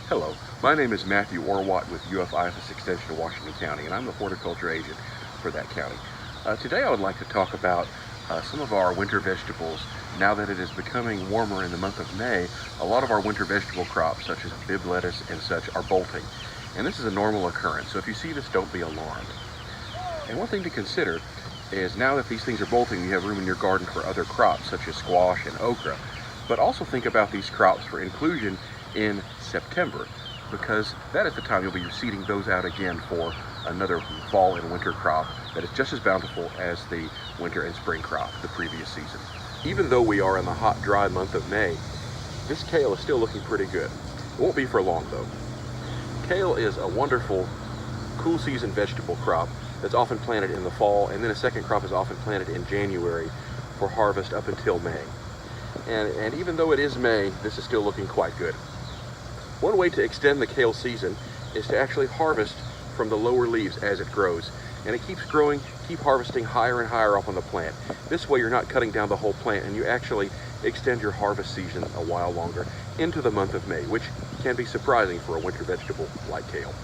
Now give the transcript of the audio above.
Hello, my name is Matthew Orwatt with UF-IFAS Extension of Washington County, and I'm the horticulture agent for that county. Today I would like to talk about some of our winter vegetables. Now that it is becoming warmer in the month of May, a lot of our winter vegetable crops, such as bib lettuce and such, are bolting. And this is a normal occurrence, so if you see this, don't be alarmed. And one thing to consider is now that these things are bolting, you have room in your garden for other crops, such as squash and okra. But also think about these crops for inclusion in September, because that is the time you'll be seeding those out again for another fall and winter crop that is just as bountiful as the winter and spring crop the previous season. Even though we are in the hot, dry month of May, this kale is still looking pretty good. It won't be for long though. Kale is a wonderful cool season vegetable crop that's often planted in the fall, and then a second crop is often planted in January for harvest up until May. And even though it is May, this is still looking quite good. One way to extend the kale season is to actually harvest from the lower leaves as it grows. And it keeps growing, keep harvesting higher and higher up on the plant. This way you're not cutting down the whole plant, and you actually extend your harvest season a while longer into the month of May, which can be surprising for a winter vegetable like kale.